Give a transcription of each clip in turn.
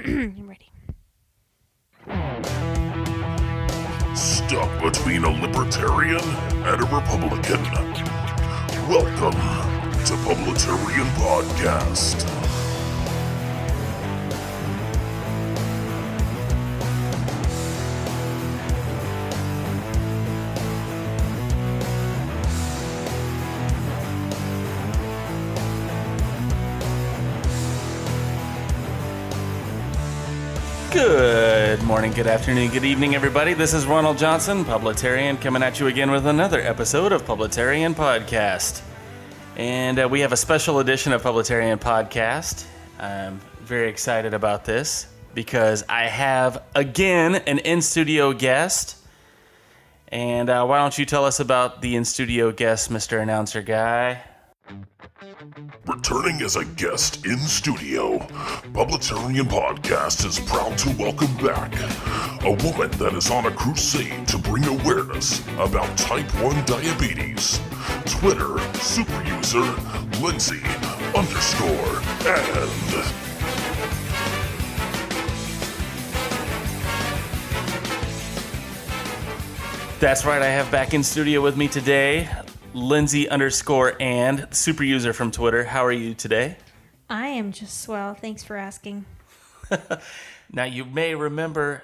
I'm ready. Stuck between a libertarian and a Republican. Welcome to Publitarian Podcast. Good morning, good afternoon, good evening, everybody. This is Ronald Johnson, Publitarian, coming at you again with another episode of Publitarian Podcast. And we have a special edition of Publitarian Podcast. I'm very excited about this because I have, again, an in-studio guest. And why don't you tell us about the in-studio guest, Mr. Announcer Guy? Returning as a guest in studio, Publitarian Podcast is proud to welcome back a woman that is on a crusade to bring awareness about type 1 diabetes. Twitter super user Lindsey _and... That's right, I have back in studio with me today Lindsey _and, super user from Twitter. How are you today? I am just swell. Thanks for asking. Now, you may remember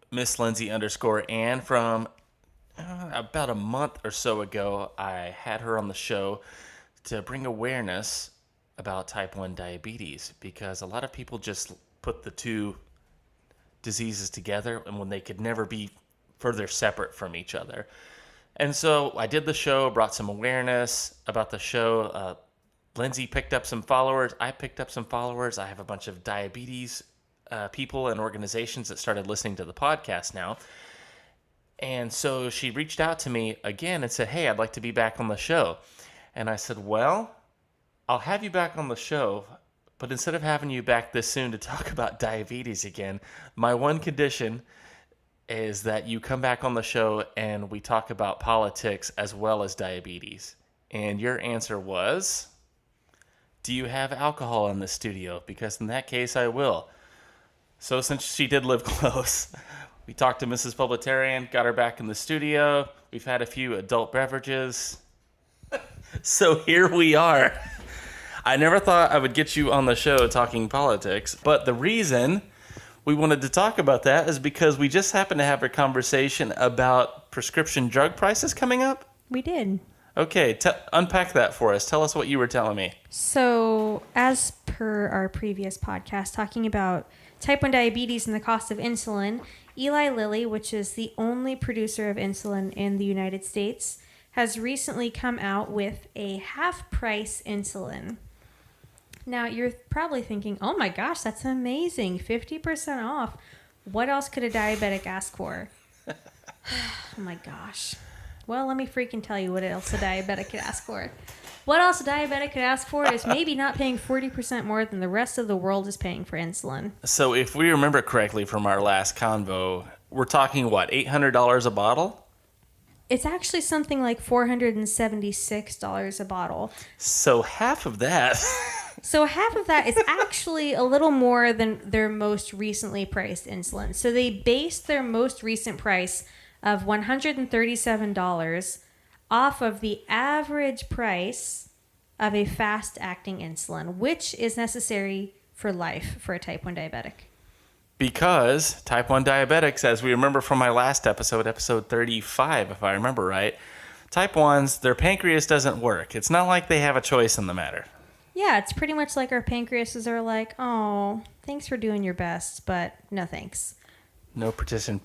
Miss Lindsey _and from about a month or so ago. I had her on the show to bring awareness about type 1 diabetes because a lot of people just put the two diseases together and when they could never be further separate from each other. And so I did the show, brought some awareness about the show. Lindsey picked up some followers. I picked up some followers. I have a bunch of diabetes people and organizations that started listening to the podcast now. And so she reached out to me again and said, hey, I'd like to be back on the show. And I said, well, I'll have you back on the show, but instead of having you back this soon to talk about diabetes again, my one condition is that you come back on the show and we talk about politics as well as diabetes. And your answer was, do you have alcohol in the studio? Because in that case, I will. So since she did live close, we talked to Mrs. Publitarian, got her back in the studio. We've had a few adult beverages. So here we are. I never thought I would get you on the show talking politics, but the reason we wanted to talk about that is because we just happened to have a conversation about prescription drug prices coming up. We did. Okay, unpack that for us. Tell us what you were telling me. So, as per our previous podcast, talking about type 1 diabetes and the cost of insulin, Eli Lilly, which is the only producer of insulin in the United States, has recently come out with a half-price insulin. Now, you're probably thinking, oh my gosh, that's amazing. 50% off. What else could a diabetic ask for? Oh my gosh. Well, let me freaking tell you what else a diabetic could ask for. What else a diabetic could ask for is maybe not paying 40% more than the rest of the world is paying for insulin. So if we remember correctly from our last convo, we're talking, what, $800 a bottle? It's actually something like $476 a bottle. So half of that... So half of that is actually a little more than their most recently priced insulin. So they based their most recent price of $137 off of the average price of a fast-acting insulin, which is necessary for life for a type 1 diabetic. Because type 1 diabetics, as we remember from my last episode, episode 35, if I remember right, type 1s, their pancreas doesn't work. It's not like they have a choice in the matter. Yeah, it's pretty much like our pancreases are like, oh, thanks for doing your best, but no thanks. No partition.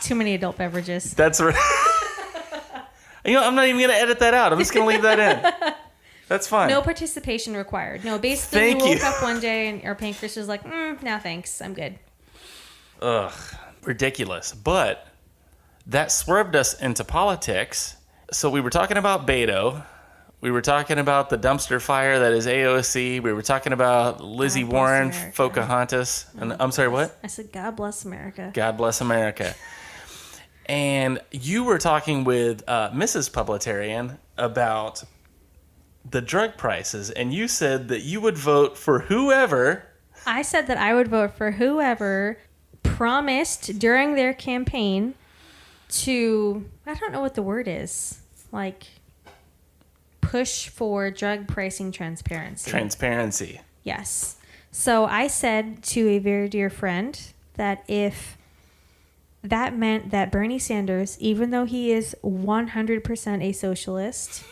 Too many adult beverages. That's right. I'm not even going to edit that out. I'm just going to leave that in. That's fine. No participation required. No, basically we woke up one day and our pancreas was like, no thanks, I'm good. Ugh, ridiculous. But that swerved us into politics. So we were talking about Beto. We were talking about the dumpster fire that is AOC. We were talking about Lizzie Warren, Pocahontas. And I'm sorry, what? I said, God bless America. God bless America. And you were talking with Mrs. Publitarian about the drug prices, and you said that you would vote for whoever. I said that I would vote for whoever promised during their campaign to, I don't know what the word is, like push for drug pricing transparency. Transparency. Yes. So I said to a very dear friend that if that meant that Bernie Sanders, even though he is 100% a socialist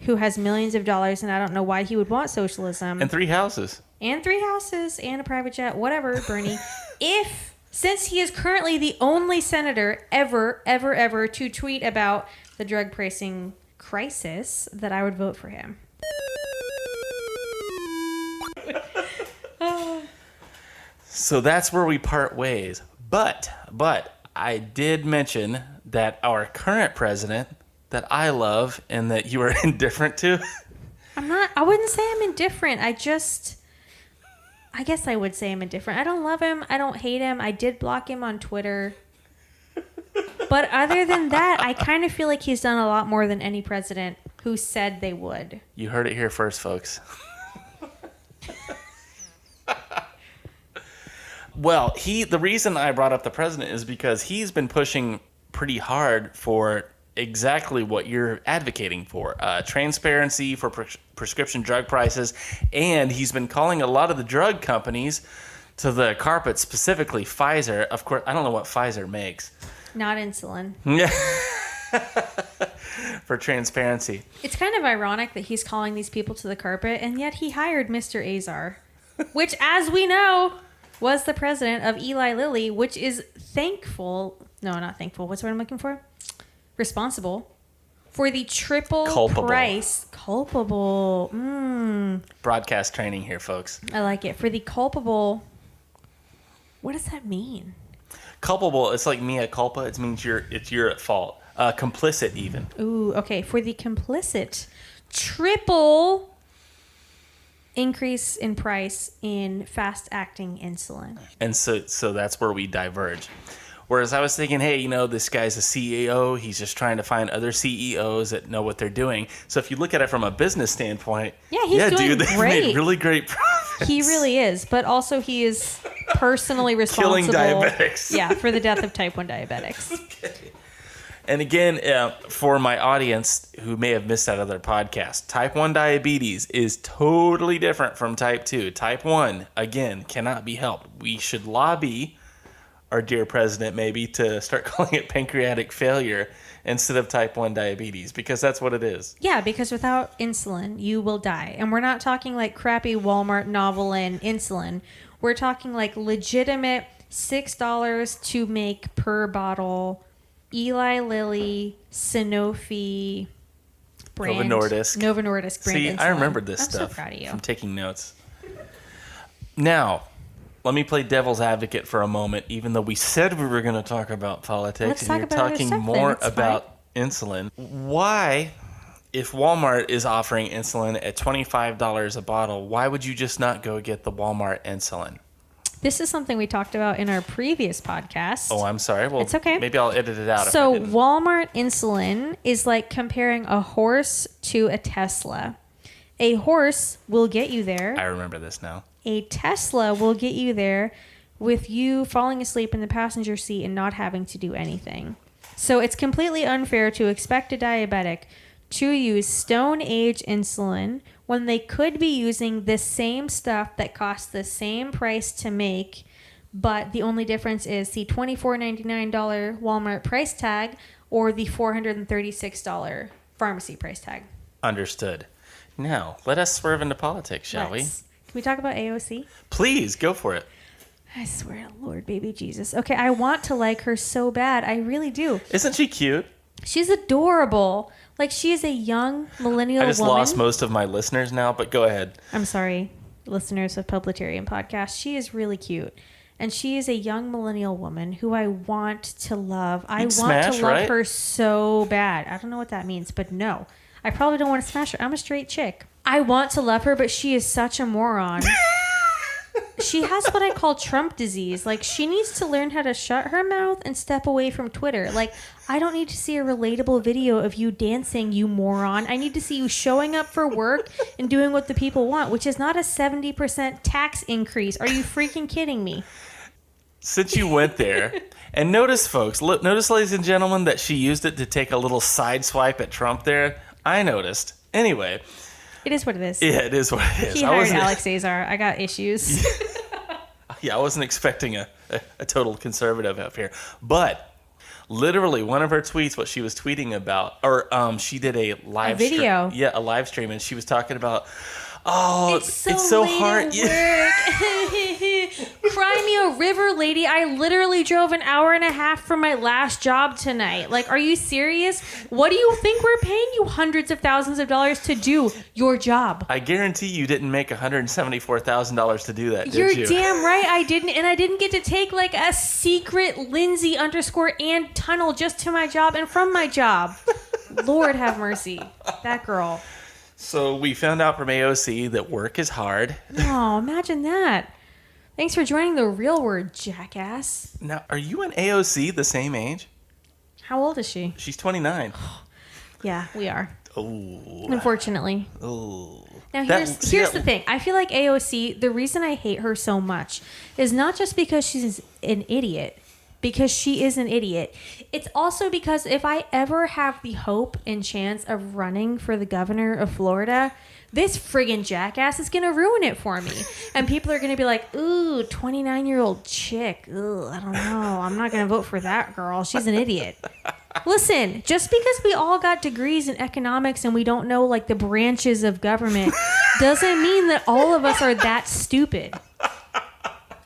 who has millions of dollars, and I don't know why he would want socialism. And 3 houses. And 3 houses and a private jet, whatever, Bernie. Since he is currently the only senator ever to tweet about the drug pricing crisis, that I would vote for him. So that's where we part ways. But I did mention that our current president that I love and that you are indifferent to. I wouldn't say I'm indifferent. I guess I would say I'm indifferent. I don't love him. I don't hate him. I did block him on Twitter. But other than that, I kind of feel like he's done a lot more than any president who said they would. You heard it here first, folks. Well, the reason I brought up the president is because he's been pushing pretty hard for exactly what you're advocating for. Transparency for prescription drug prices. And he's been calling a lot of the drug companies to the carpet, specifically Pfizer. Of course, I don't know what Pfizer makes. Not insulin. Yeah. For transparency. It's kind of ironic that he's calling these people to the carpet, and yet he hired Mr. Azar, which, as we know, was the president of Eli Lilly, which is not thankful. What's the word I'm looking for? Responsible for the triple price. Culpable. Broadcast training here, folks. I like it. For the culpable. What does that mean? Culpable. It's like mea culpa. It means you're at fault. Complicit, even. Ooh, okay. For the complicit, triple increase in price in fast-acting insulin. And so that's where we diverge. Whereas I was thinking, hey, this guy's a CEO. He's just trying to find other CEOs that know what they're doing. So if you look at it from a business standpoint, he's doing they've great. made really great profits. He really is. But also he is personally responsible. Killing diabetics. Yeah, for the death of type 1 diabetics. Okay. And again, for my audience who may have missed that other podcast, type 1 diabetes is totally different from type 2. Type 1, again, cannot be helped. We should lobby our dear president maybe to start calling it pancreatic failure instead of type 1 diabetes, because that's what it is. Yeah, because without insulin, you will die. And we're not talking like crappy Walmart Novolin insulin. We're talking like legitimate $6 to make per bottle Eli Lilly, Sanofi brand. Novo Nordisk brand. See, insulin. I remembered this I'm stuff so proud of you. from taking notes. Now, let me play devil's advocate for a moment, even though we said we were going to talk about politics. Let's and talk you're about other talking stuff more then. It's about insulin. Why, if Walmart is offering insulin at $25 a bottle, why would you just not go get the Walmart insulin? This is something we talked about in our previous podcast. Oh, I'm sorry. Well, it's okay. Maybe I'll edit it out. So if I didn't. Walmart insulin is like comparing a horse to a Tesla. A horse will get you there. I remember this now. A Tesla will get you there with you falling asleep in the passenger seat and not having to do anything. So it's completely unfair to expect a diabetic to use Stone Age insulin when they could be using the same stuff that costs the same price to make, but the only difference is the $24.99 Walmart price tag or the $436 pharmacy price tag. Understood. Now, let us swerve into politics, shall we? Can we talk about AOC? Please, go for it. I swear to Lord, baby Jesus. Okay, I want to like her so bad. I really do. Isn't she cute? She's adorable. Like, she is a young millennial woman. I just lost most of my listeners now, but go ahead. I'm sorry, listeners of Publitarian Podcast. She is really cute. And she is a young millennial woman who I want to love. I want to love her so bad. I don't know what that means, but no. I probably don't want to smash her. I'm a straight chick. I want to love her, but she is such a moron. She has what I call Trump disease. Like, she needs to learn how to shut her mouth and step away from Twitter. Like, I don't need to see a relatable video of you dancing, you moron. I need to see you showing up for work and doing what the people want, which is not a 70% tax increase. Are you freaking kidding me? Since you went there, and notice, folks, notice, ladies and gentlemen, that she used it to take a little side swipe at Trump there. I noticed. Anyway. It is what it is. Yeah, it is what it is. He hired Alex Azar. I got issues. Yeah, I wasn't expecting a total conservative up here. But literally, one of her tweets, what she was tweeting about, or she did a live video. A live stream, and she was talking about, it's so late hard. At work. Cry me a river, lady. I literally drove an hour and a half from my last job tonight. Like, are you serious? What do you think we're paying you hundreds of thousands of dollars to do your job? I guarantee you didn't make $174,000 to do that, did you? You're damn right I didn't. And I didn't get to take like a secret Lindsey _and tunnel just to my job and from my job. Lord have mercy. That girl. So we found out from AOC that work is hard. Oh, imagine that. Thanks for joining the real word, jackass. Now, are you and AOC the same age? How old is she? She's 29. Yeah, we are. Oh. Unfortunately. Oh. Now, here's the thing. I feel like AOC, the reason I hate her so much is not just because she's an idiot, because she is an idiot. It's also because if I ever have the hope and chance of running for the governor of Florida, this friggin' jackass is going to ruin it for me. And people are going to be like, ooh, 29-year-old chick. Ooh, I don't know. I'm not going to vote for that girl. She's an idiot. Listen, just because we all got degrees in economics and we don't know like the branches of government doesn't mean that all of us are that stupid.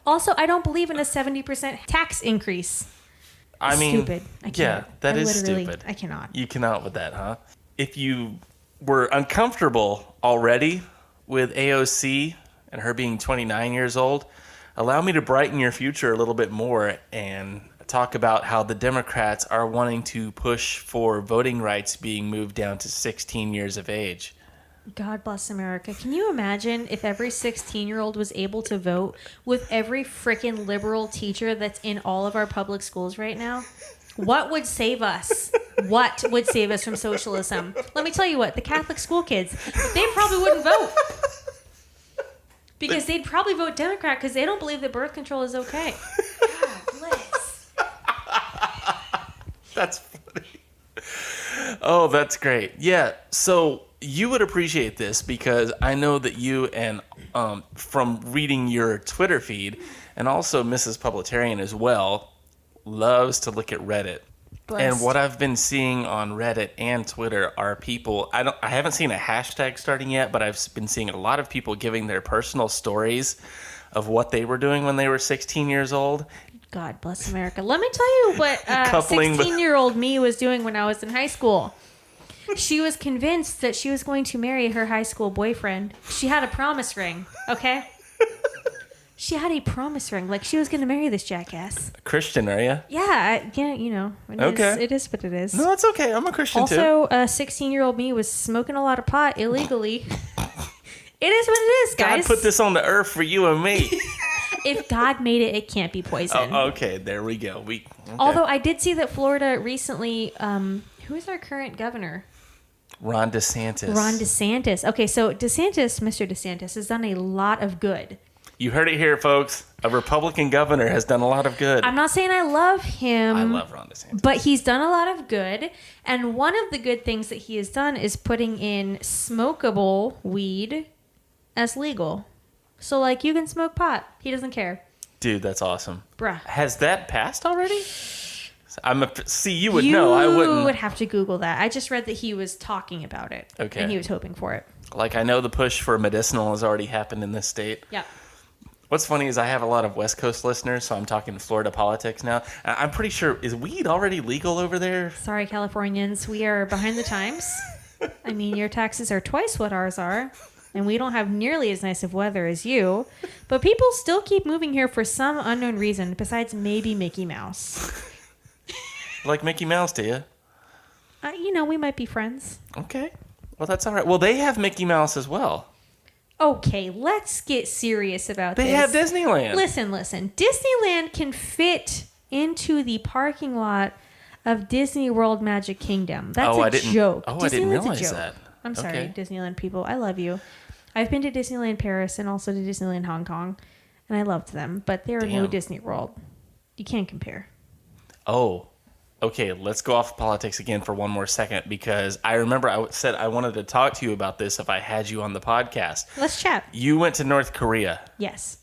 Also, I don't believe in a 70% tax increase. I mean, stupid. I can't. Yeah, that is stupid. I cannot. You cannot with that, huh? If you were uncomfortable already with AOC and her being 29 years old, allow me to brighten your future a little bit more and talk about how the Democrats are wanting to push for voting rights being moved down to 16 years of age. God bless America. Can you imagine if every 16-year-old was able to vote with every frickin' liberal teacher that's in all of our public schools right now? What would save us? What would save us from socialism? Let me tell you what, the Catholic school kids, they probably wouldn't vote. Because they'd probably vote Democrat because they don't believe that birth control is okay. God bless. That's funny. Oh, that's great. Yeah, so you would appreciate this because I know that you and from reading your Twitter feed and also Mrs. Publitarian as well loves to look at Reddit. Blessed. And what I've been seeing on Reddit and Twitter are people, I haven't seen a hashtag starting yet, but I've been seeing a lot of people giving their personal stories of what they were doing when they were 16 years old. God bless America. Let me tell you what 16-year-old me was doing when I was in high school. She was convinced that she was going to marry her high school boyfriend. She had a promise ring, okay? She had a promise ring. Like, she was going to marry this jackass. Christian, are you? Yeah, you know. It is what it is. No, it's okay. I'm a Christian, too. Also, 16-year-old me was smoking a lot of pot illegally. It is what it is, guys. God put this on the earth for you and me. If God made it, it can't be poison. Oh, okay, there we go. Okay. Although I did see that Florida recently, who is our current governor? Ron DeSantis. Okay, so Mr. DeSantis has done a lot of good. You heard it here, folks. A Republican governor has done a lot of good. I'm not saying I love him. I love Ron DeSantis. But he's done a lot of good. And one of the good things that he has done is putting in smokable weed as legal. So, like, you can smoke pot. He doesn't care. Dude, that's awesome. Bruh. Has that passed already? You would know. I wouldn't. You would have to Google that. I just read that he was talking about it. Okay. And he was hoping for it. Like, I know the push for medicinal has already happened in this state. Yeah. What's funny is I have a lot of West Coast listeners, so I'm talking Florida politics now. I'm pretty sure, is weed already legal over there? Sorry, Californians. We are behind the times. I mean, your taxes are twice what ours are. And we don't have nearly as nice of weather as you. But people still keep moving here for some unknown reason, besides maybe Mickey Mouse. Like Mickey Mouse, do you? We might be friends. Okay. Well, that's all right. Well, they have Mickey Mouse as well. Okay, let's get serious about They this. have Disneyland. Listen. Disneyland can fit into the parking lot of Disney World Magic Kingdom. That's a joke. Oh, I didn't Disneyland's realize a joke. that. I'm sorry, Okay. Disneyland people. I love you. I've been to Disneyland Paris and also to Disneyland Hong Kong, and I loved them. But they're no Damn. Disney World. You can't compare. Oh, okay. Let's go off politics again for one more second, because I remember I said I wanted to talk to you about this if I had you on the podcast. Let's chat. You went to North Korea. Yes.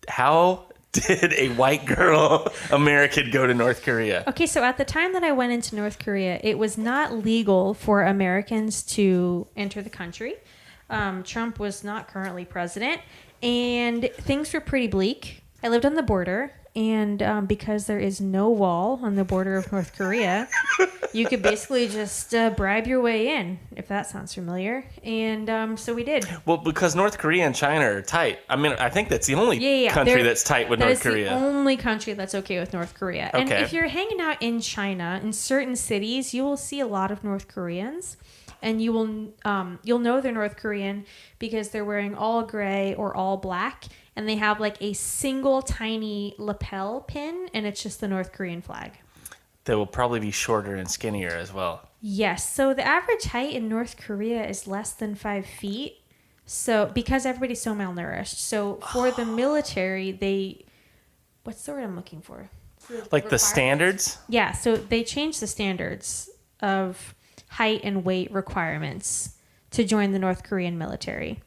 How did a white girl American go to North Korea? Okay, so at the time that I went into North Korea, it was not legal for Americans to enter the country. Trump was not currently president, and things were pretty bleak. I lived on the border, and because there is no wall on the border of North Korea, you could basically just bribe your way in, if that sounds familiar. And so we did. Well, because North Korea and China are tight. I mean, I think that's the only country They're- that's tight with that North is Korea. the only country that's okay with North Korea. And Okay. if you're hanging out in China, in certain cities, you will see a lot of North Koreans. And you will, you'll know they're North Korean because they're wearing all gray or all black, and they have like a single tiny lapel pin, and it's just the North Korean flag. They will probably be shorter and skinnier as well. Yes. So the average height in North Korea is less than 5 feet. So because everybody's so malnourished. So for the military, what's the word I'm looking for? Like the standards? Yeah. So they changed the standards of height and weight requirements to join the North Korean military.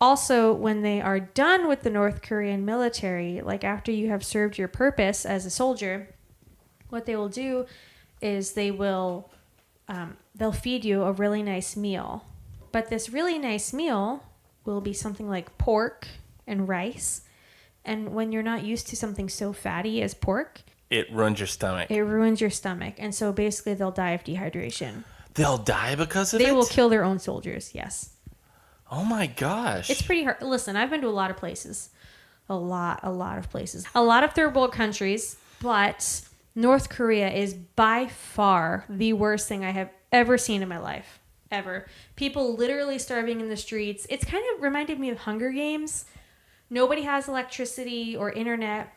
Also, when they are done with the North Korean military, like after you have served your purpose as a soldier, what they will do is they'll feed you a really nice meal. But this really nice meal will be something like pork and rice. And when you're not used to something so fatty as pork, It ruins your stomach. it ruins your stomach. And so basically they'll die of dehydration. They'll die because of it? They will kill their own soldiers, yes. Oh my gosh. It's pretty hard. Listen, I've been to a lot of places. A lot of places. A lot of third world countries, but North Korea is by far the worst thing I have ever seen in my life. Ever. People literally starving in the streets. It's kind of reminded me of Hunger Games. Nobody has electricity or internet,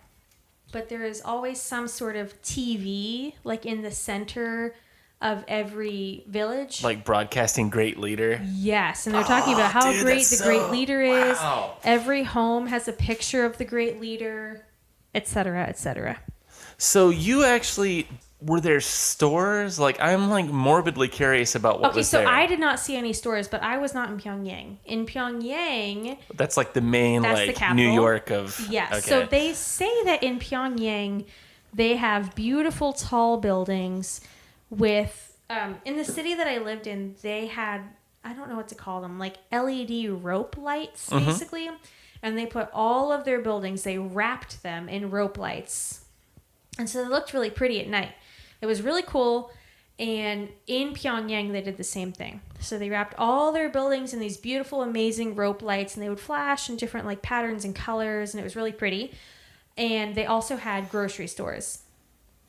but there is always some sort of TV, like in the center of every village. Like broadcasting great leader. Yes, and they're talking about how dude, great that's the great so- leader is. wow. Every home has a picture of the great leader, etc., etc. So you actually, were there stores? Like, I'm like morbidly curious about what Okay, was so there. I did not see any stores, but I was not in Pyongyang. In Pyongyang, That's like the main, That's the like, capital. New York of... yes. Okay. So they say that in Pyongyang, they have beautiful tall buildings with... in the city that I lived in, they had, I don't know what to call them, like LED rope lights, basically. And they put all of their buildings, they wrapped them in rope lights. And so they looked really pretty at night. It was really cool. And in Pyongyang, they did the same thing. So they wrapped all their buildings in these beautiful, amazing rope lights, and they would flash in different like patterns and colors, and it was really pretty. And they also had grocery stores.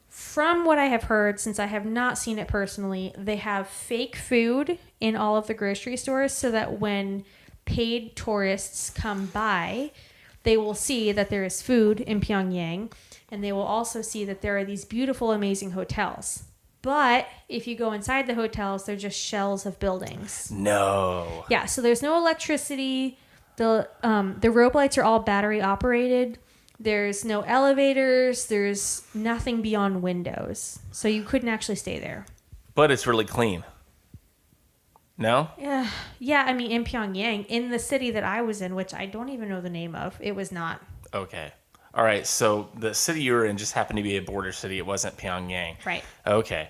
From what I have heard, since I have not seen it personally, they have fake food in all of the grocery stores so that when paid tourists come by, they will see that there is food in Pyongyang, and they will also see that there are these beautiful, amazing hotels. But if you go inside the hotels, they're just shells of buildings. No. Yeah, so there's no electricity. The rope lights are all battery operated. There's no elevators. There's nothing beyond windows. So you couldn't actually stay there. But it's really clean. No? Yeah, I mean, in Pyongyang, in the city that I was in, which I don't even know the name of, it was not. Okay. All right, so the city you were in just happened to be a border city. It wasn't Pyongyang. Right. Okay.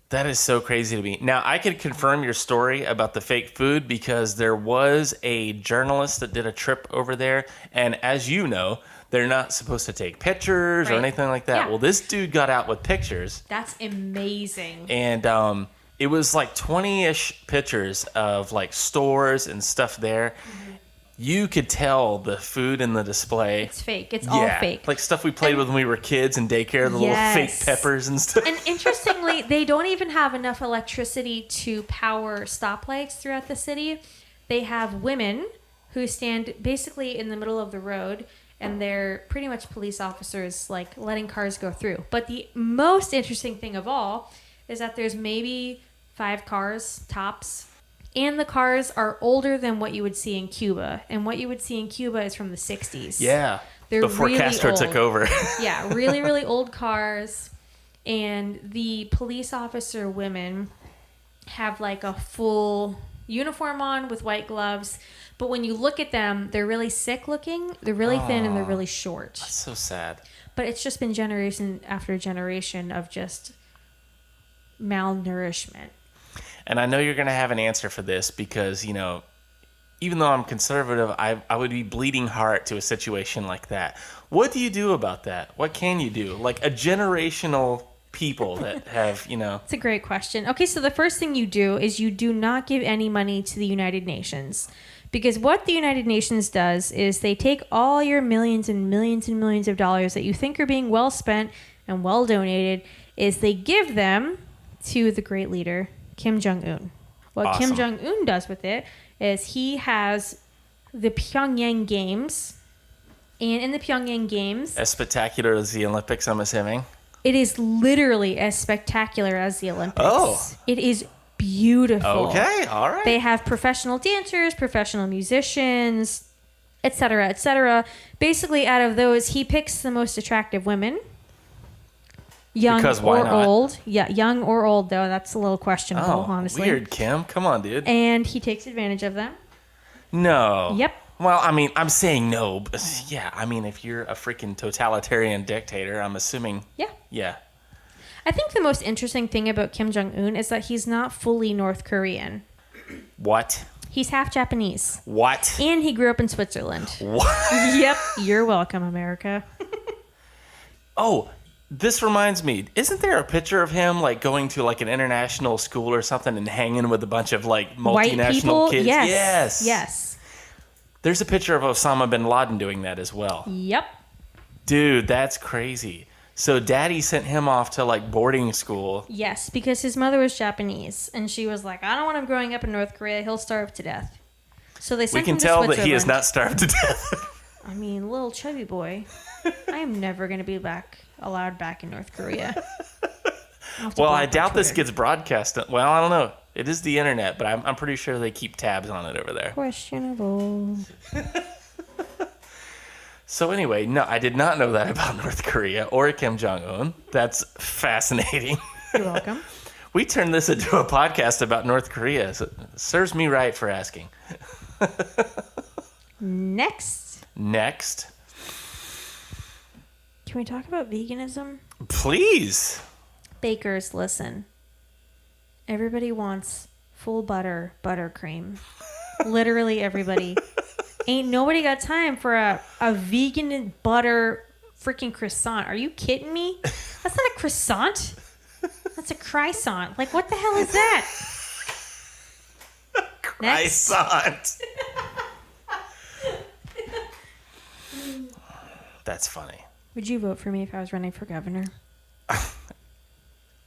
That is so crazy to me. Now, I can confirm your story about the fake food because there was a journalist that did a trip over there. And as you know, they're not supposed to take pictures or Right. anything like that. Yeah. Well, this dude got out with pictures. That's amazing. And it was like 20-ish pictures of like stores and stuff there. Mm-hmm. You could tell the food in the display. It's fake. It's all fake. Like stuff we played with when we were kids in daycare, the Yes. little fake peppers and stuff. And interestingly, they don't even have enough electricity to power stoplights throughout the city. they have women who stand basically in the middle of the road, and they're pretty much police officers, like letting cars go through. But the most interesting thing of all is that there's maybe 5 cars tops, and the cars are older than what you would see in Cuba. And what you would see in Cuba is from the 60s. Yeah. They're before really Castro old. took over. Yeah, really, really old cars. And the police officer women have like a full uniform on with white gloves. But when you look at them, they're really sick looking. They're really thin and they're really short. That's so sad. But it's just been generation after generation of just malnourishment. And I know you're going to have an answer for this because, you know, even though I'm conservative, I would be bleeding heart to a situation like that. What do you do about that? What can you do? Like a generational people that have, you know. It's a great question. Okay, so the first thing you do is you do not give any money to the United Nations. Because what the United Nations does is they take all your millions and millions and millions of dollars that you think are being well spent and well donated, is they give them to the great leader, Kim Jong-un. What Awesome. Kim Jong-un does with it is he has the Pyongyang Games. And in the Pyongyang Games, As spectacular as the Olympics, I'm assuming. it is literally as spectacular as the Olympics. Oh. It is beautiful. Okay, all right. They have professional dancers, professional musicians, etc., etc. Basically, out of those, he picks the most attractive women. Young Because why or not? old. Yeah, young or old, though. That's a little questionable, Oh, honestly. weird, Kim. Come on, dude. And he takes advantage of them. No. Yep. Well, I mean, I'm saying no, but yeah, I mean, if you're a freaking totalitarian dictator, I'm assuming, Yeah. yeah. I think the most interesting thing about Kim Jong-un is that he's not fully North Korean. What? He's half Japanese. What? And he grew up in Switzerland. What? Yep. You're welcome, America. Oh, this reminds me. Isn't there a picture of him like going to like an international school or something and hanging with a bunch of like White multinational people? kids? Yes. Yes. Yes. There's a picture of Osama bin Laden doing that as well. Yep. Dude, that's crazy. So daddy sent him off to like boarding school. Yes, because his mother was Japanese, and she was like, I don't want him growing up in North Korea. He'll starve to death. So they We sent can him to tell Switzerland. that he is not starved to death. I mean, little chubby boy. I am never going to be allowed back in North Korea. Well, I doubt this gets broadcast. Well, I don't know. It is the internet, but I'm pretty sure they keep tabs on it over there. Questionable. So anyway, no, I did not know that about North Korea or Kim Jong-un. That's fascinating. You're welcome. We turned this into a podcast about North Korea. So it serves me right for asking. Next, Next, can we talk about veganism? please. Bakers, listen. Everybody wants full buttercream. Literally everybody. Ain't nobody got time for a vegan butter freaking croissant. Are you kidding me? That's not a croissant. That's a croissant. Like, what the hell is that? Next. Croissant. That's funny. Would you vote for me if I was running for governor?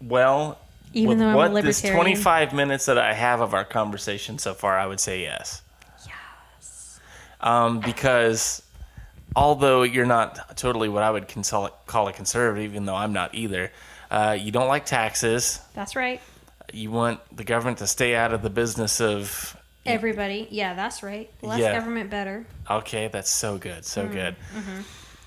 Well, Even with though I'm a what this libertarian? 25 minutes that I have of our conversation so far, I would say yes. Yes. Because although you're not totally what I would call a conservative, even though I'm not either, you don't like taxes. That's right. You want the government to stay out of the business of... Everybody. Yeah, that's right. Less Yeah. government, better. Okay, that's so good, so good.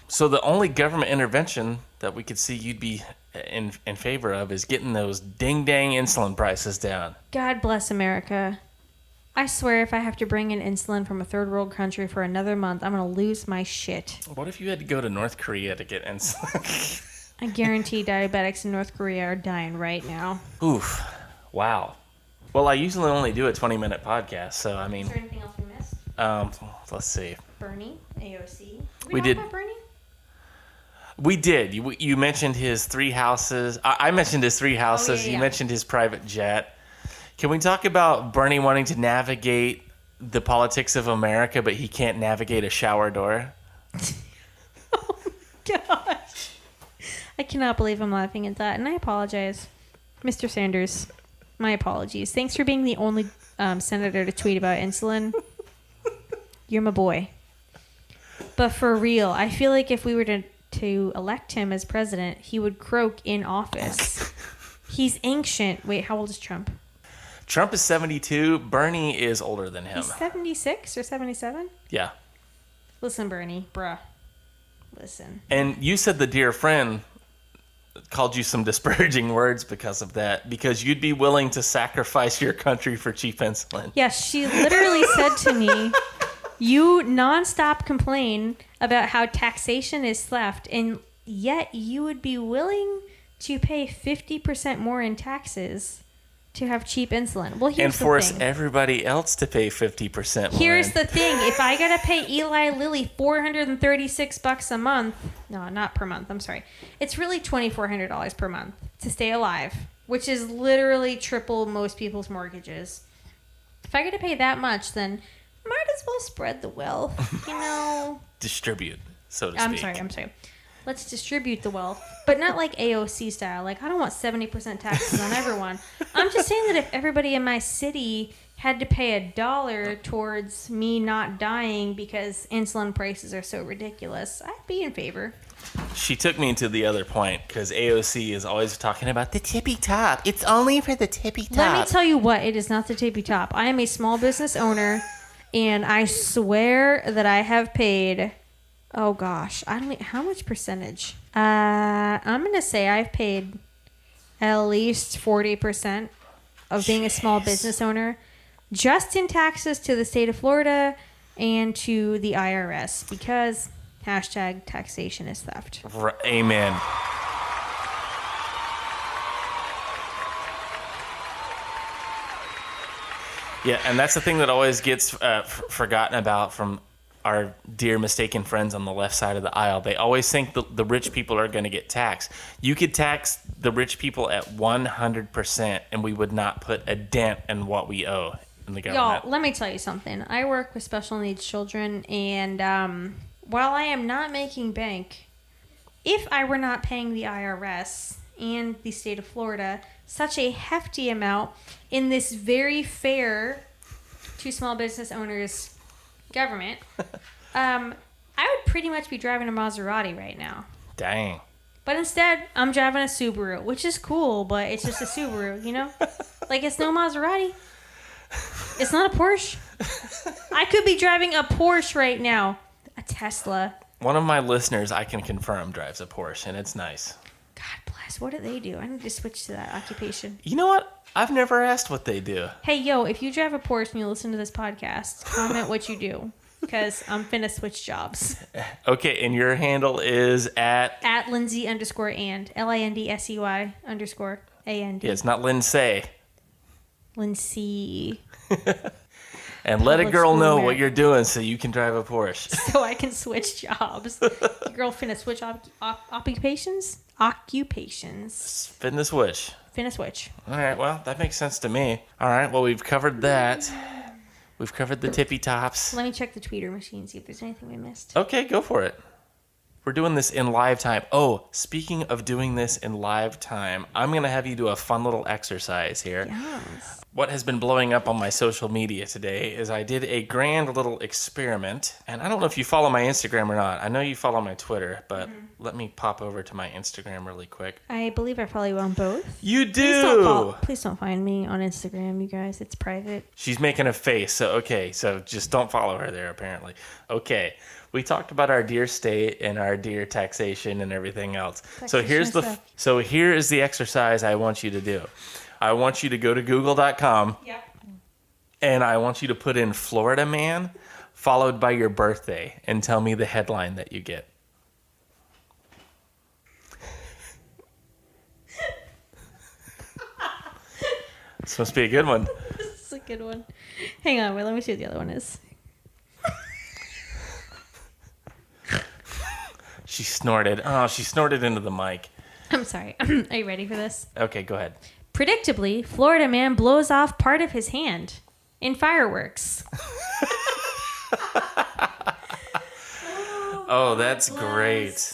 So the only government intervention that we could see you'd be in favor of is getting those ding-dang insulin prices down. God bless America. I swear if I have to bring in insulin from a third world country for another month, I'm going to lose my shit. What if you had to go to North Korea to get insulin? I guarantee diabetics in North Korea are dying right now. Oof. Wow. Well, I usually only do a 20-minute podcast, so I mean, Is there anything else we missed? let's see. Bernie, AOC. We talk did- about Bernie? We did. You mentioned his 3 houses. I mentioned his 3 houses. yeah. You mentioned his private jet. Can we talk about Bernie wanting to navigate the politics of America, but he can't navigate a shower door? Gosh. I cannot believe I'm laughing at that, and I apologize. Mr. Sanders, my apologies. Thanks for being the only senator to tweet about insulin, you're my boy. But for real, I feel like if we were to elect him as president, he would croak in office. He's ancient. Wait, how old is Trump? Trump is 72. Bernie is older than him. He's 76 or 77? Yeah. Listen, Bernie, bruh. Listen. And you said the dear friend called you some disparaging words because of that, because you'd be willing to sacrifice your country for cheap insulin. Yes, she literally said to me, you nonstop complain about how taxation is theft, and yet you would be willing to pay 50% more in taxes to have cheap insulin. Well, here's and force the thing. everybody else to pay 50% more. Here's the thing. If I got to pay Eli Lilly $436 a month, no, not per month, I'm sorry. It's really $2,400 per month to stay alive, which is literally triple most people's mortgages. If I got to pay that much, then might as well spread the wealth, you know. Distribute, so to I'm speak. sorry. Let's distribute the wealth, but not like AOC style. Like, I don't want 70% taxes on everyone. I'm just saying that if everybody in my city had to pay $1 towards me not dying because insulin prices are so ridiculous, I'd be in favor. She took me to the other point, because AOC is always talking about the tippy top. It's only for the tippy top. Let me tell you what, it is not the tippy top. I am a small business owner, and I swear that I have paid... Oh gosh, I don't. How much percentage? I'm gonna say I've paid at least 40% of being a small business owner, just in taxes to the state of Florida and to the IRS, because #taxation is theft. Amen. Yeah, and that's the thing that always gets forgotten about from our dear mistaken friends on the left side of the aisle. They always think the rich people are going to get taxed. You could tax the rich people at 100%, and we would not put a dent in what we owe in the government. Y'all, let me tell you something. I work with special needs children, and while I am not making bank, if I were not paying the IRS and the state of Florida such a hefty amount in this very fair to small business owners government, I would pretty much be driving a Maserati right now. Dang. But instead, I'm driving a Subaru, which is cool, but it's just a Subaru, you know? Like, it's no Maserati. It's not a Porsche. I could be driving a Porsche right now. A Tesla. One of my listeners, I can confirm, drives a Porsche, and it's nice. God bless. What do they do? I need to switch to that occupation. You know what? I've never asked what they do. Hey, yo, if you drive a Porsche and you listen to this podcast, comment what you do, because I'm finna switch jobs. Okay, and your handle is at Lindsey _and. LINDSEY _AND. Yeah, it's not Lindsay. Lindsay. And let a Public girl school know America. what you're doing so you can drive a Porsche. So I can switch jobs. Your girl finna switch occupations? Occupations. Spin the switch. Finna switch. All right, well, that makes sense to me. All right, well, we've covered that. We've covered the tippy tops. Let me check the tweeter machine, see if there's anything we missed. Okay, go for it. We're doing this in live time. Oh, speaking of doing this in live time, I'm going to have you do a fun little exercise here. Yes. What has been blowing up on my social media today is I did a grand little experiment. And I don't know if you follow my Instagram or not. I know you follow my Twitter, but let me pop over to my Instagram really quick. I believe I follow you on both. You do! Please don't find me on Instagram, you guys. It's private. She's making a face. So just don't follow her there, apparently. Okay. We talked about our dear state and our dear taxation and everything else. So here is the exercise I want you to do. I want you to go to google.com. Yep. And I want you to put in Florida man followed by your birthday and tell me the headline that you get. This must be a good one. This is a good one. Hang on, wait, let me see what the other one is. She snorted. Oh, she snorted into the mic. I'm sorry. Are you ready for this? Okay, go ahead. Predictably, Florida man blows off part of his hand in fireworks. Oh, that's great.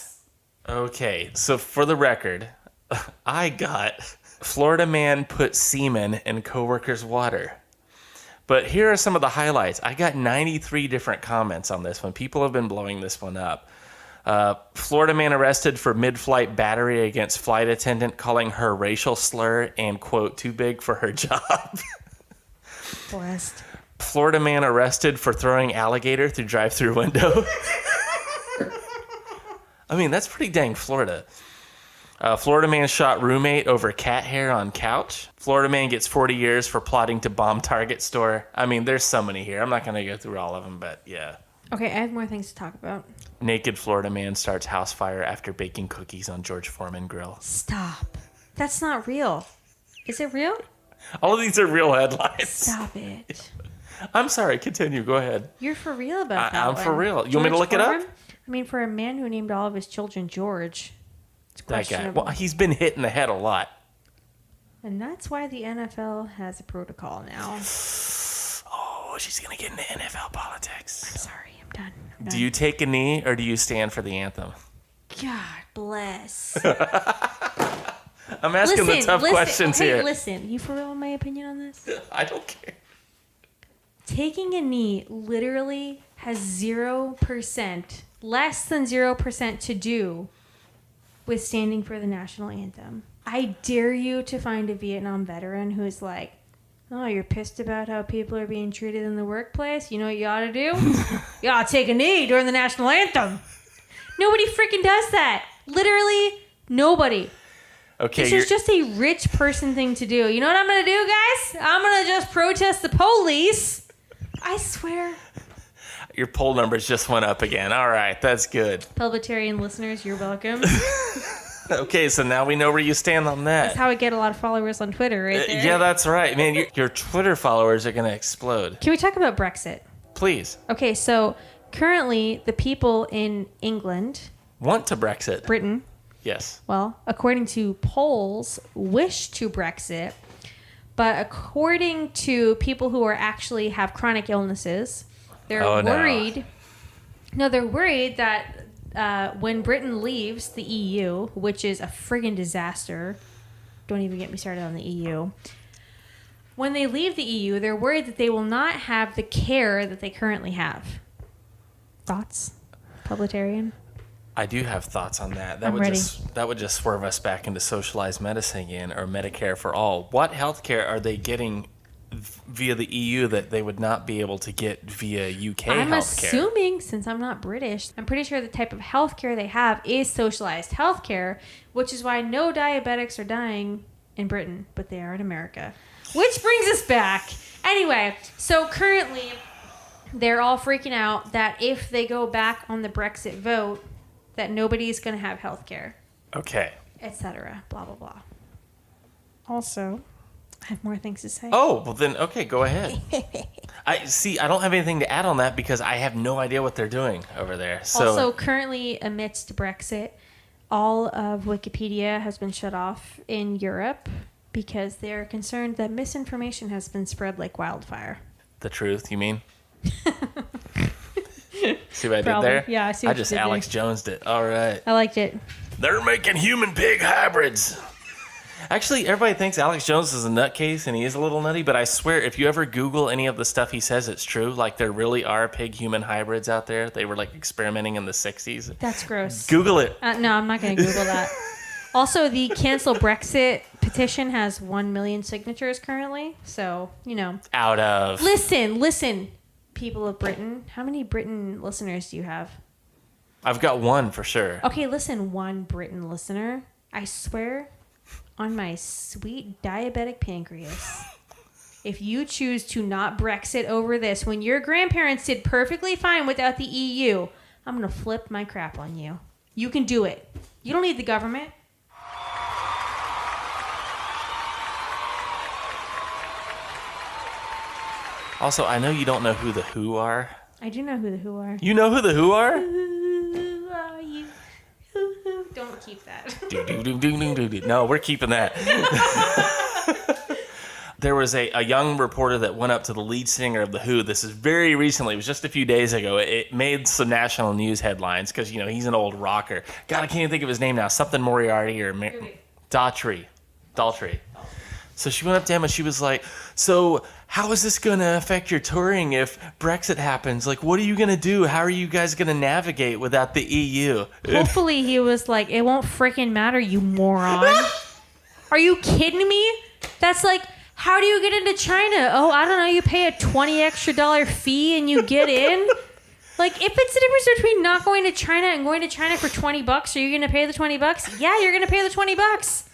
Okay, so for the record, I got Florida man put semen in coworker's water. But here are some of the highlights. I got 93 different comments on this one. People have been blowing this one up. Florida man arrested for mid-flight battery against flight attendant, calling her racial slur and, quote, too big for her job. Blessed. Florida man arrested for throwing alligator through drive-through window. I mean, that's pretty dang Florida. Florida man shot roommate over cat hair on couch. Florida man gets 40 years for plotting to bomb Target store. I mean, there's so many here. I'm not going to go through all of them, but yeah. Okay, I have more things to talk about. Naked Florida man starts house fire after baking cookies on George Foreman grill. Stop. That's not real. Is it real? All of these are real headlines. Stop it. I'm sorry. Continue. Go ahead. You're for real about that I'm one. for real. You want me to look it up? I mean, for a man who named all of his children George, it's That guy. questionable. Well, he's been hit in the head a lot. And that's why the NFL has a protocol now. Oh, she's going to get into NFL politics. I'm sorry. I'm done. Do you take a knee or do you stand for the anthem? God bless. I'm asking the tough questions okay, here. Listen, you for real in my opinion on this? I don't care. Taking a knee literally has 0%, less than 0% to do with standing for the national anthem. I dare you to find a Vietnam veteran who's like, oh, you're pissed about how people are being treated in the workplace? You know what you ought to do? You ought to take a knee during the national anthem. Nobody freaking does that. Literally nobody. Okay, This is just a rich person thing to do. You know what I'm going to do, guys? I'm going to just protest the police. I swear. your poll numbers just went up again. All right, that's good. Pelvetarian listeners, you're welcome. Okay, so now we know where you stand on that. That's how I get a lot of followers on Twitter, right there. Yeah, that's right. Man, your Twitter followers are going to explode. Can we talk about Brexit? Please. Okay, so currently the people in England, Want to Brexit. Britain, Yes. well, according to polls, wish to Brexit. But according to people who are actually have chronic illnesses, they're worried. No, they're worried that when Britain leaves the EU, which is a friggin' disaster, don't even get me started on the EU. When they leave the EU, they're worried that they will not have the care that they currently have. Thoughts, Publitarian? I do have thoughts on that. I'm ready. That would just swerve us back into socialized medicine again, or Medicare for all. What healthcare are they getting via the EU that they would not be able to get via UK I'm healthcare? assuming, since I'm not British, I'm pretty sure the type of healthcare they have is socialized healthcare, which is why no diabetics are dying in Britain, but they are in America. Which brings us back. Anyway, so currently they're all freaking out that if they go back on the Brexit vote, that nobody's going to have healthcare, Okay. etc. Blah, blah, blah. Also, I have more things to say. Oh, well then, okay, go ahead. I don't have anything to add on that because I have no idea what they're doing over there. So, Also, currently amidst Brexit, all of Wikipedia has been shut off in Europe because they're concerned that misinformation has been spread like wildfire. the truth, you mean? See what I Probably. did there? Yeah, I see I what you just did there. Alex Jones'd it. All right. I liked it. They're making human pig hybrids. Actually, everybody thinks Alex Jones is a nutcase, and he is a little nutty, but I swear, if you ever Google any of the stuff he says, it's true. Like, there really are pig-human hybrids out there. They were, like, experimenting in the 60s. That's gross. Google it. No, I'm not going to Google that. Also, the cancel Brexit petition has 1 million signatures currently. So, you know. Out of... Listen, people of Britain. How many Britain listeners do you have? I've got one for sure. Okay, listen, one Britain listener. I swear on my sweet diabetic pancreas, if you choose to not Brexit over this when your grandparents did perfectly fine without the EU, I'm going to flip my crap on you. You can do it. You don't need the government. Also, I know you don't know who the Who are. I do know who the Who are. You know who the Who are? Who are you? Who? Don't keep that. No, we're keeping that. There was a young reporter that went up to the lead singer of The Who. This is very recently. It was just a few days ago. It made some national news headlines because, you know, he's an old rocker. God, I can't even think of his name now. Something Moriarty or Daltrey. So she went up to him and she was like, so how is this going to affect your touring if Brexit happens? Like, what are you going to do? How are you guys going to navigate without the EU? Hopefully he was like, it won't freaking matter, you moron. Are you kidding me? That's like, how do you get into China? Oh, I don't know. You pay a $20 extra fee and you get in? Like, if it's the difference between not going to China and going to China for $20, are you going to pay the $20? Yeah, you're going to pay the $20.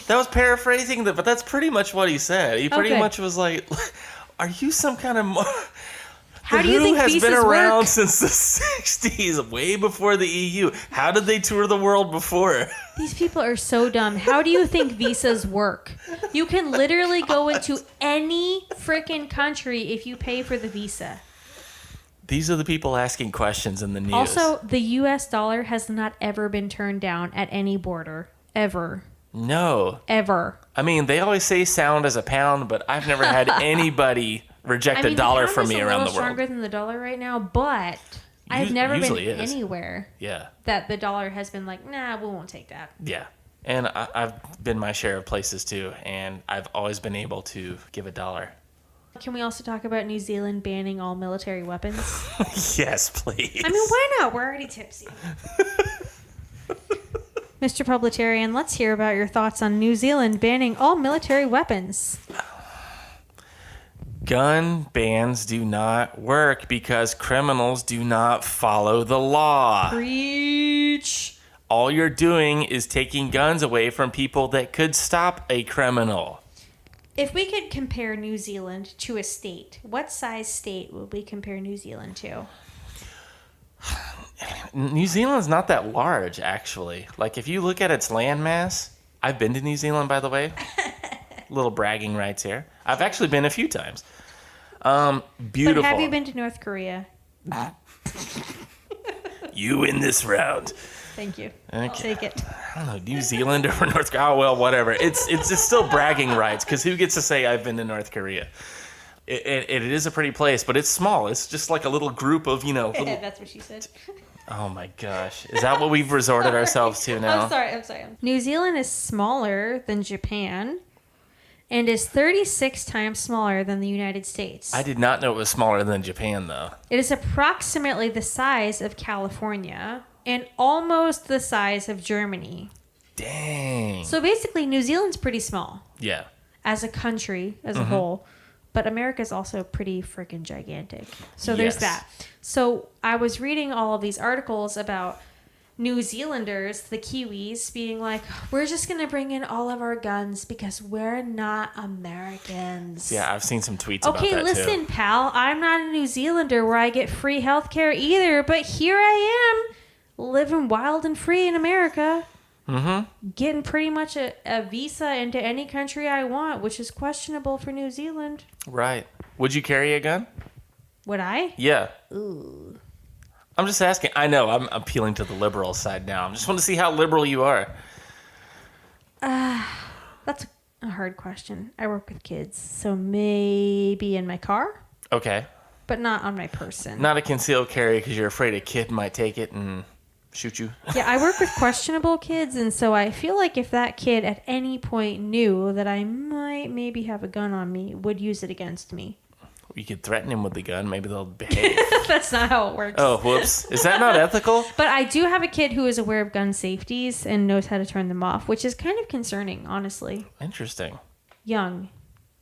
That was paraphrasing, but that's pretty much what he said. He pretty much was like, are you some kind of... How do you think has visas been around work? since the 60s, way before the EU. How did they tour the world before? These people are so dumb. How do you think visas work? You can literally go into any freaking country if you pay for the visa. These are the people asking questions in the news. Also, the U.S. dollar has not ever been turned down at any border. Ever. No. Ever. I mean, they always say sound as a pound, but I've never had anybody reject a dollar from me around the world. The pound is a little stronger than the dollar right now, but I've never been anywhere that the dollar has been like, nah, we won't take that. Yeah. And I've been my share of places too, and I've always been able to give $1. Can we also talk about New Zealand banning all military weapons? Yes, please. I mean, why not? We're already tipsy. Mr. Publitarian, let's hear about your thoughts on New Zealand banning all military weapons. Gun bans do not work because criminals do not follow the law. Preach. All you're doing is taking guns away from people that could stop a criminal. If we could compare New Zealand to a state, what size state would we compare New Zealand to? New Zealand's not that large, actually. Like, if you look at its landmass, I've been to New Zealand, by the way. Little bragging rights here. I've actually been a few times. Beautiful. But have you been to North Korea? You win this round. Thank you. Okay. I'll take it. I don't know, New Zealand or North Korea. Oh, well, whatever. It's still bragging rights, because who gets to say I've been to North Korea? It is a pretty place, but it's small. It's just like a little group of, little... That's what she said. Oh, my gosh. Is that what we've resorted ourselves to now? I'm sorry. New Zealand is smaller than Japan and is 36 times smaller than the United States. I did not know it was smaller than Japan, though. It is approximately the size of California and almost the size of Germany. Dang. So basically, New Zealand's pretty small. Yeah. As a country, as a whole. But America's also pretty freaking gigantic. So there's that. So I was reading all of these articles about New Zealanders, the Kiwis, being like, we're just going to bring in all of our guns because we're not Americans. Yeah, I've seen some tweets about that, Okay, listen, pal. I'm not a New Zealander where I get free healthcare either, but here I am, living wild and free in America. Mm-hmm. Getting pretty much a visa into any country I want, which is questionable for New Zealand. Right. Would you carry a gun? Would I? Yeah. Ooh. I'm just asking. I know, I'm appealing to the liberal side now. I just want to see how liberal you are. That's a hard question. I work with kids, so maybe in my car, Okay. but not on my person. Not a concealed carry because you're afraid a kid might take it and shoot you. Yeah, I work with questionable kids, and so I feel like if that kid at any point knew that I might maybe have a gun on me, would use it against me. You could threaten him with the gun. Maybe they'll behave. That's not how it works. Oh, whoops. Is that not ethical? But I do have a kid who is aware of gun safeties and knows how to turn them off, which is kind of concerning, honestly. Interesting. Young,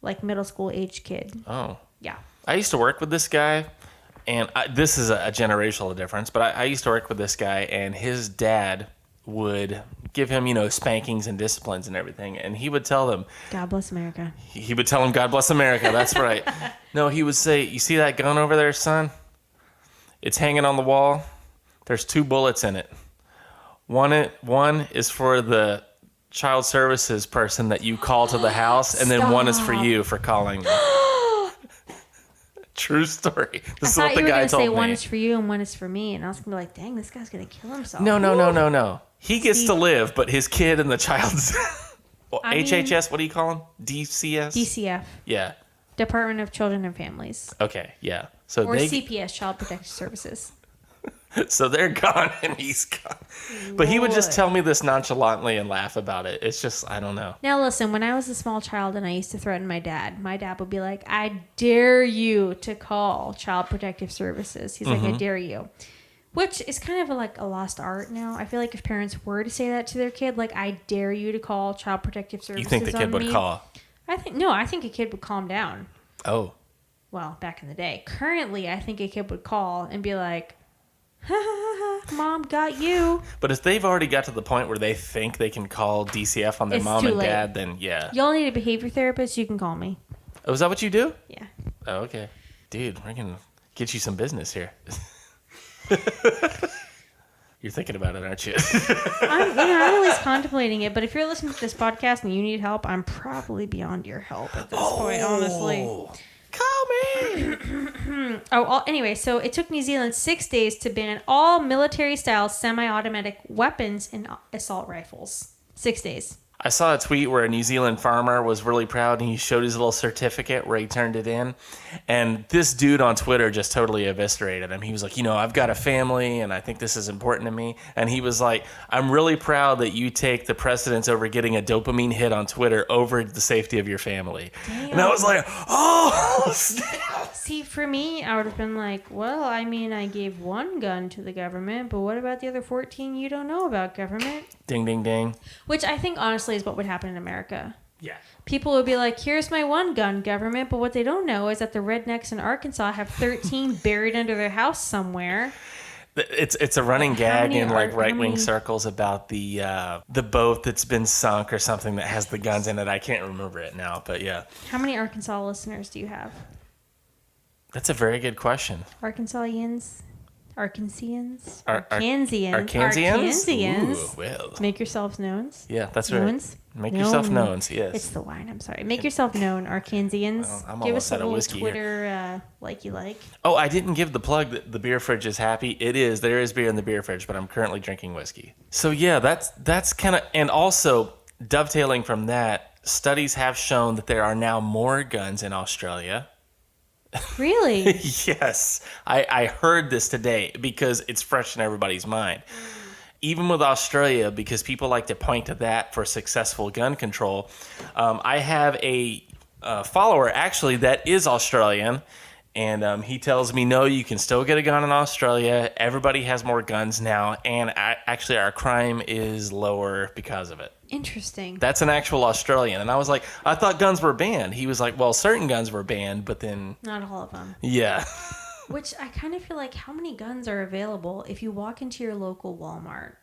like middle school age kid. Oh. Yeah. I used to work with this guy, and this is a generational difference, but I used to work with this guy, and his dad would give him, spankings and disciplines and everything, and he would tell them, God bless America. he would tell him, God bless America, that's right. No, he would say, you see that gun over there, son? It's hanging on the wall. There's 2 bullets in it. One is for the child services person that you call to the house, and then one is for you for calling them. True story. This is what the guy told me. Say one is for you and one is for me, and I was gonna be like, "Dang, this guy's gonna kill himself." No. He gets to live, but his kid and the child's HHS. What do you call him? DCS. DCF. Yeah. Department of Children and Families. Okay. Yeah. So or CPS, Child Protective Services. So they're gone and he's gone. But he would just tell me this nonchalantly and laugh about it. It's just, I don't know. Now listen, when I was a small child and I used to threaten my dad would be like, I dare you to call Child Protective Services. He's like, I dare you. Which is kind of like a lost art now. I feel like if parents were to say that to their kid, like, I dare you to call Child Protective Services. You think the kid would call? I think a kid would calm down. Oh. Well, back in the day. Currently, I think a kid would call and be like, ha ha ha, Mom got you. But if they've already got to the point where they think they can call DCF on their mom and dad, then yeah. Y'all need a behavior therapist, you can call me. Oh, is that what you do? Yeah. Oh, okay. Dude, we're going to get you some business here. You're thinking about it, aren't you? I'm always contemplating it, but if you're listening to this podcast and you need help, I'm probably beyond your help at this point, honestly. Call me! Anyway, so it took New Zealand 6 days to ban all military-style semi-automatic weapons and assault rifles. 6 days. I saw a tweet where a New Zealand farmer was really proud and he showed his little certificate where he turned it in. And this dude on Twitter just totally eviscerated him. He was like, I've got a family and I think this is important to me. And he was like, I'm really proud that you take the precedence over getting a dopamine hit on Twitter over the safety of your family. Damn. And I was like, oh, snap. See, for me, I would have been like, well, I mean, I gave one gun to the government, but what about the other 14 you don't know about, government? Ding, ding, ding. Which I think, honestly, is what would happen in America. Yeah. People would be like, here's my one gun, government. But what they don't know is that the rednecks in Arkansas have 13 buried under their house somewhere. It's a running gag in like right-wing circles about the boat that's been sunk or something that has the guns in it. I can't remember it now, but yeah. How many Arkansas listeners do you have? That's a very good question. Arkansasians? Arkansasians? Arkansians? Arkansians. Ooh, well. Make yourselves known. Yeah, that's right. Knowns? Make yourself known, yes. It's the wine, I'm sorry. Make yourself known, Arkansians. Well, I'm give us almost a out of little whiskey Twitter like you like. Oh, I didn't give the plug that the beer fridge is happy. It is. There is beer in the beer fridge, but I'm currently drinking whiskey. So yeah, that's kind of, and also dovetailing from that, studies have shown that there are now more guns in Australia. Really? Yes. I heard this today because it's fresh in everybody's mind. Even with Australia, because people like to point to that for successful gun control. I have a follower, actually, that is Australian. And he tells me, no, you can still get a gun in Australia. Everybody has more guns now. And actually, our crime is lower because of it. Interesting. That's an actual Australian. And I was like, I thought guns were banned. He was like, well, certain guns were banned, but then... Not all of them. Yeah. Which I kind of feel like, how many guns are available if you walk into your local Walmart?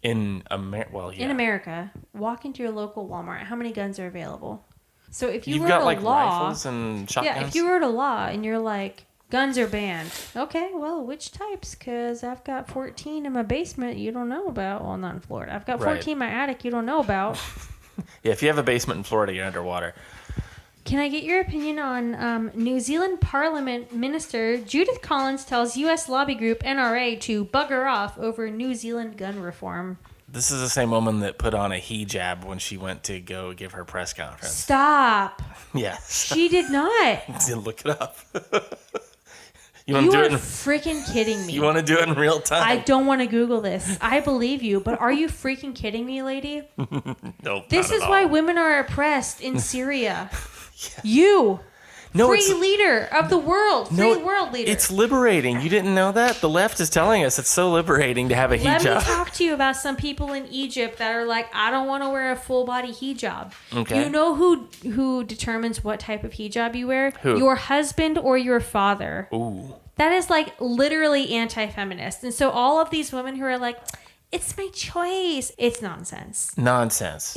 In America, well, yeah. In America, walk into your local Walmart. How many guns are available? So if you You've wrote got a like law, rifles and shotguns. Yeah, if you wrote a law and you're like, guns are banned. Okay, well, which types? Because I've got 14 in my basement you don't know about. Well, not in Florida. I've got 14 in my attic you don't know about. Yeah, if you have a basement in Florida, you're underwater. Can I get your opinion on New Zealand Parliament Minister Judith Collins tells U.S. lobby group NRA to bugger off over New Zealand gun reform? This is the same woman that put on a hijab when she went to go give her press conference. Stop. Yeah. She did not. Look it up. You are freaking kidding me. You want to do it in real time? I don't want to Google this. I believe you, but are you freaking kidding me, lady? Nope. This is why women are oppressed in Syria. Yeah. You. Free leader of the world. Free world leader. It's liberating. You didn't know that? The left is telling us it's so liberating to have a hijab. Let me talk to you about some people in Egypt that are like, I don't want to wear a full body hijab. Okay. You know who determines what type of hijab you wear? Who? Your husband or your father. Ooh. That is like literally anti-feminist. And so all of these women who are like, it's my choice. It's nonsense. Nonsense.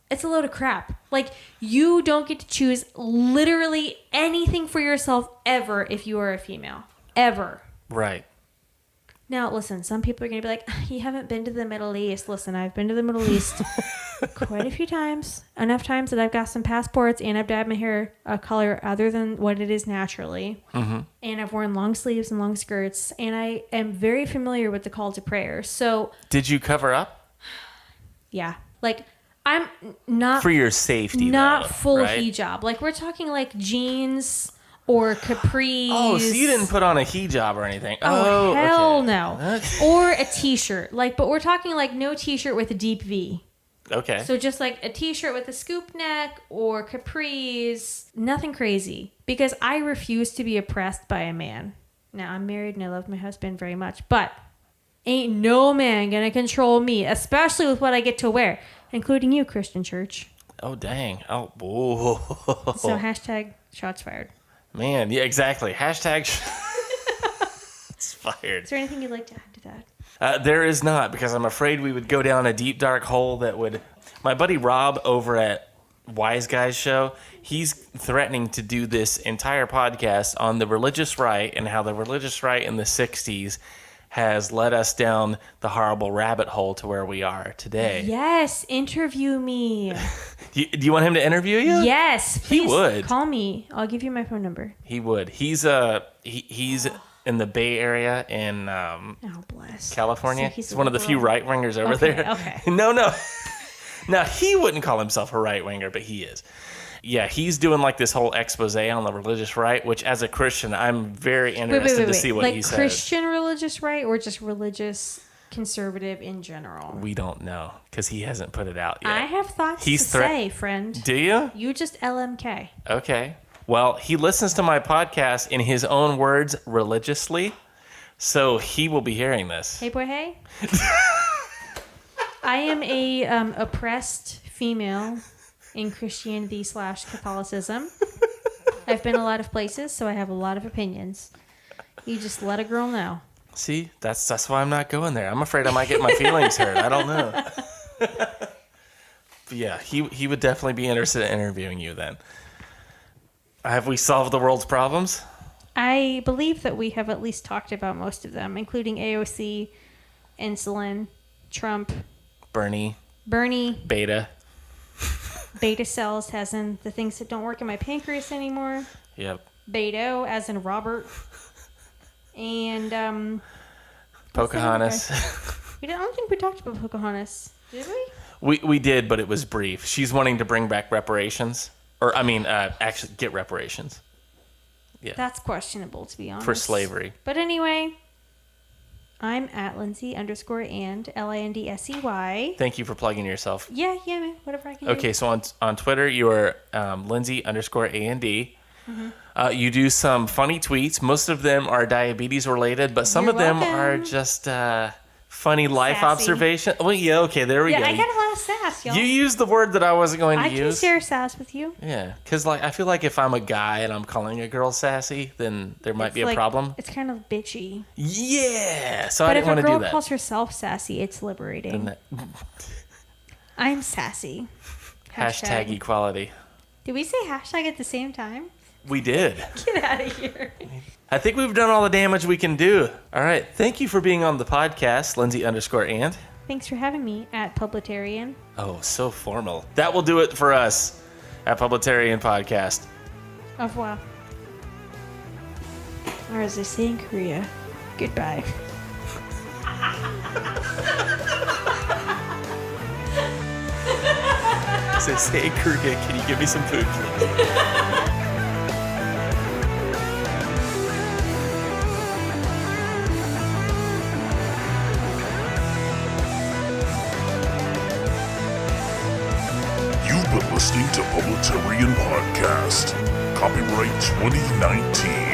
It's a load of crap. Like, you don't get to choose literally anything for yourself ever if you are a female. Ever. Right. Now, listen, some people are going to be like, you haven't been to the Middle East. Listen, I've been to the Middle East quite a few times. Enough times that I've got some passports and I've dyed my hair a color other than what it is naturally. Mm-hmm. And I've worn long sleeves and long skirts. And I am very familiar with the call to prayer. So... Did you cover up? Yeah. Like... I'm not... For your safety, not though, full right? hijab. Like, we're talking, like, jeans, or capris. Oh, so you didn't put on a hijab or anything. Oh, hell okay. no. Or a t-shirt. But we're talking no t-shirt with a deep V. Okay. So just a t-shirt with a scoop neck or capris. Nothing crazy. Because I refuse to be oppressed by a man. Now, I'm married and I love my husband very much. But ain't no man gonna control me. Especially with what I get to wear. Including you, Christian Church. Oh, dang. Oh, whoa. So hashtag shots fired. Man, yeah, exactly. Hashtag it's fired. Is there anything you'd like to add to that? There is not, because I'm afraid we would go down a deep, dark hole that would... My buddy Rob over at Wise Guys Show, he's threatening to do this entire podcast on the religious right and how the religious right in the 60s has led us down the horrible rabbit hole to where we are today. Yes, interview me. Do you want him to interview you? Yes, please. He would. Call me. I'll give you my phone number. He would. He's in the Bay Area in Oh, bless. California. So he's one of the few right wingers over there. Okay. No. Now, he wouldn't call himself a right winger, but he is. Yeah, he's doing this whole expose on the religious right, which as a Christian, I'm very interested to see what he says. Christian religious right or just religious conservative in general? We don't know because he hasn't put it out yet. I have thoughts to say, friend. Do you? You just LMK. Okay. Well, he listens to my podcast in his own words religiously, so he will be hearing this. Hey, boy, hey. I am a oppressed female in Christianity / Catholicism. I've been a lot of places, so I have a lot of opinions. You just let a girl know. See, that's why I'm not going there. I'm afraid I might get my feelings hurt. I don't know. But yeah, he would definitely be interested in interviewing you then. Have we solved the world's problems? I believe that we have at least talked about most of them, including AOC, insulin, Trump, Bernie, Beta cells, as in the things that don't work in my pancreas anymore. Yep. Beto, as in Robert. And Pocahontas. I don't think we talked about Pocahontas, did we? We did, but it was brief. She's wanting to bring back reparations. Or, actually get reparations. Yeah. That's questionable, to be honest. For slavery. But anyway, I'm at Lindsey _and LINDSEY. Thank you for plugging yourself. Yeah, man. Whatever I can do. Okay, so on Twitter, you are Lindsey _AND. Mm-hmm. You do some funny tweets. Most of them are diabetes related, but some of them are just funny life observation. Well, yeah, okay, there we go. Yeah, I got a lot of sass, y'all. You used the word that I wasn't going to I use. I can share sass with you. Yeah, because I feel like if I'm a guy and I'm calling a girl sassy, then there might be a problem. It's kind of bitchy. Yeah, so I didn't want to do that. But if a girl calls herself sassy, it's liberating. I'm sassy. Hashtag equality. Did we say hashtag at the same time? We did. Get out of here. I think we've done all the damage we can do. All right. Thank you for being on the podcast, Lindsey _and. Thanks for having me at Publitarian. Oh, so formal. That will do it for us at Publitarian Podcast. Au revoir. Or as they say in Korea, goodbye. As they say in Korea, can you give me some food, please? You've been listening to Publitarian Podcast. Copyright 2019.